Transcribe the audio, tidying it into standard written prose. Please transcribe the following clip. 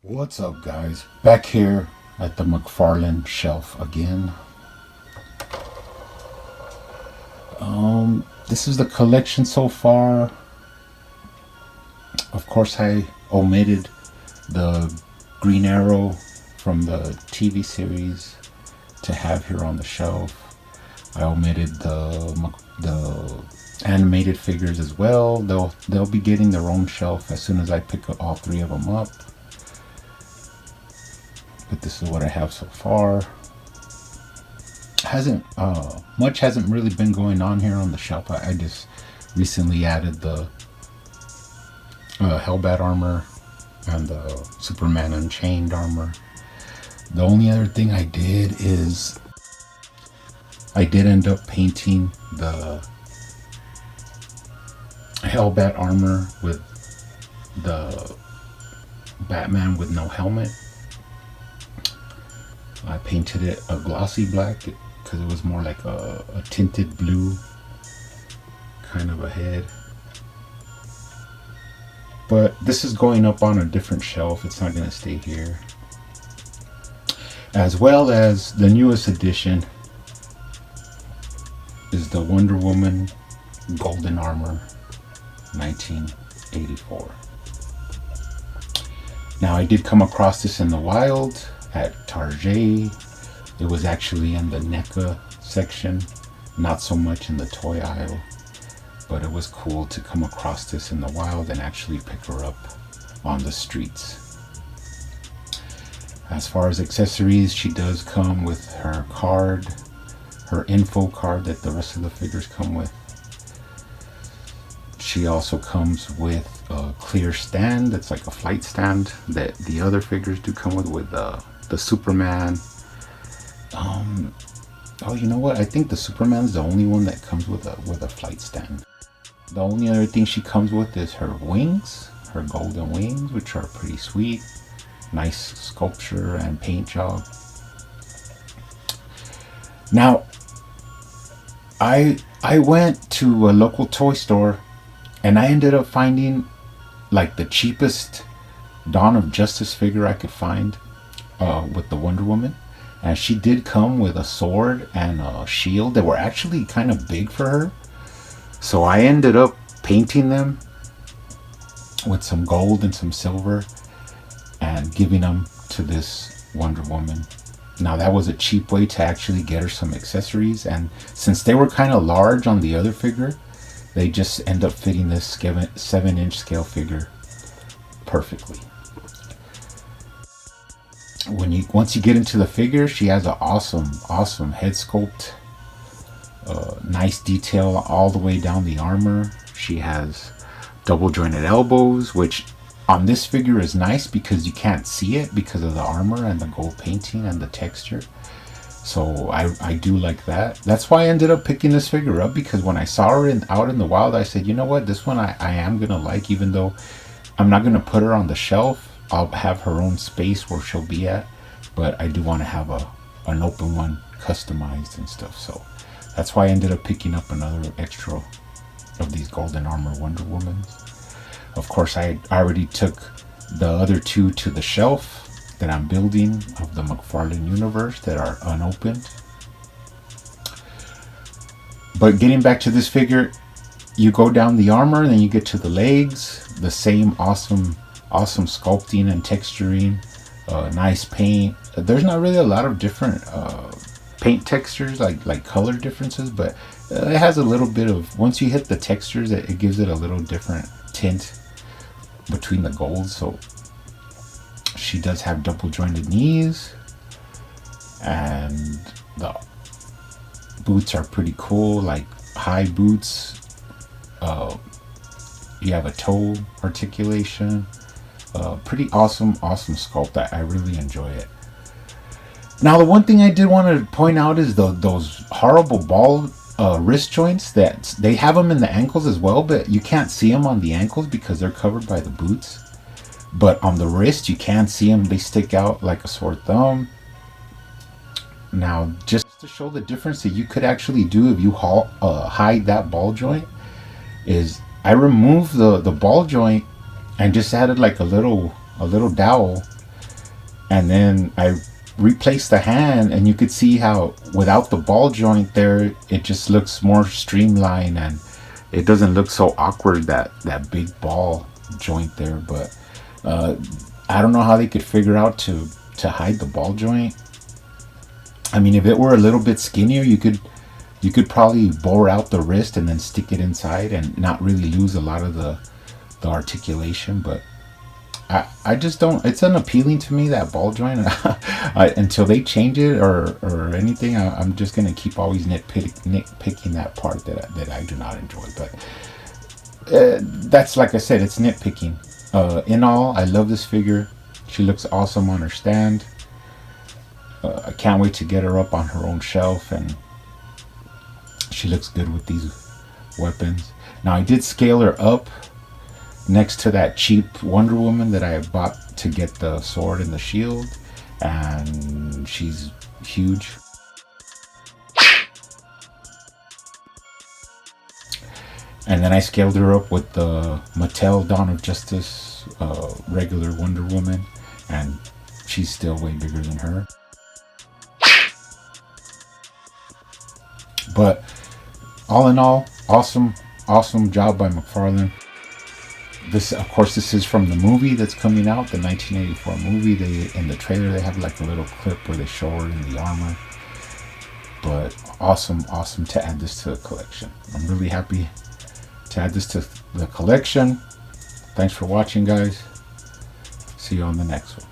What's up, guys? Back here at the McFarlane shelf again. This is the collection so far. Of course, I omitted the Green Arrow from the TV series to have here on the shelf. I omitted the animated figures as well. They'll be getting their own shelf as soon as I pick all three of them up. But this is what I have so far. Hasn't much hasn't really been going on here on the shelf. I just recently added the Hellbat armor and the Superman Unchained armor. The only other thing I did is I did end up painting the Hellbat armor with the Batman with no helmet. I painted it a glossy black because it was more like a tinted blue kind of a head. But this is going up on a different shelf. It's not going to stay here. As well as the newest addition is the Wonder Woman Golden Armor 1984. Now I did come across this in the wild at Target. It was actually in the NECA section, not so much in the toy aisle, but it was cool to come across this in the wild and actually pick her up on the streets. As far as accessories, she does come with her card, her info card that the rest of the figures come with. She also comes with a clear stand that's like a flight stand that the other figures do come with the Superman. Oh, you know what? I think the Superman's the only one that comes with a flight stand. The only other thing she comes with is her wings, her golden wings, which are pretty sweet. Nice sculpture and paint job. Now, I went to a local toy store and I ended up finding like the cheapest Dawn of Justice figure I could find with the Wonder Woman. And she did come with a sword and a shield that were actually kind of big for her. So I ended up painting them with some gold and some silver and giving them to this Wonder Woman. Now that was a cheap way to actually get her some accessories, and since they were kind of large on the other figure, they just end up fitting this 7-inch scale figure perfectly. Once you get into the figure, she has an awesome head sculpt. Nice detail all the way down the armor. She has double jointed elbows, which on this figure is nice because you can't see it because of the armor and the gold painting and the texture. So I do like that. That's why I ended up picking this figure up, because when I saw her out in the wild, I said, you know what, this one I am gonna like, even though I'm not gonna put her on the shelf. I'll have her own space where she'll be at, but I do want to have an open one customized and stuff. So that's why I ended up picking up another extra of these golden armor Wonder Womans. Of course, I already took the other two to the shelf that I'm building of the McFarlane universe that are unopened. But getting back to this figure, you go down the armor and then you get to the legs. The same awesome sculpting and texturing, nice paint. There's not really a lot of different paint textures, like color differences, but it has a little bit of, once you hit the textures, it gives it a little different tint between the gold. So she does have double jointed knees, and the boots are pretty cool, like high boots. You have a toe articulation. Pretty awesome sculpt. I really enjoy it. Now, the one thing I did want to point out is those horrible ball wrist joints that they have them in the ankles as well, but you can't see them on the ankles because they're covered by the boots. But on the wrist, you can see them. They stick out like a sore thumb. Now, just to show the difference that you could actually do if you hide that ball joint, is I removed the ball joint and just added like a little dowel And then I replaced the hand, and you could see how without the ball joint there, it just looks more streamlined, and it doesn't look so awkward, that big ball joint there. But I don't know how they could figure out to hide the ball joint. I mean, if it were a little bit skinnier, you could probably bore out the wrist and then stick it inside and not really lose a lot of the articulation. But I just don't. It's unappealing to me, that ball joint. Until they change it or anything, I'm just gonna keep always nitpicking that part that I do not enjoy. But that's, like I said, it's nitpicking. In all, I love this figure. She looks awesome on her stand. I can't wait to get her up on her own shelf, and she looks good with these weapons. Now, I did scale her up next to that cheap Wonder Woman that I bought to get the sword and the shield, and she's huge. And then I scaled her up with the Mattel Dawn of Justice regular Wonder Woman, and she's still way bigger than her. But all in all, awesome job by McFarlane. This, of course, this is from the movie that's coming out, the 1984 movie. In the trailer they have like a little clip where they show her in the armor. But awesome to add this to the collection. I'm really happy to add this to the collection. Thanks for watching, guys. See you on the next one.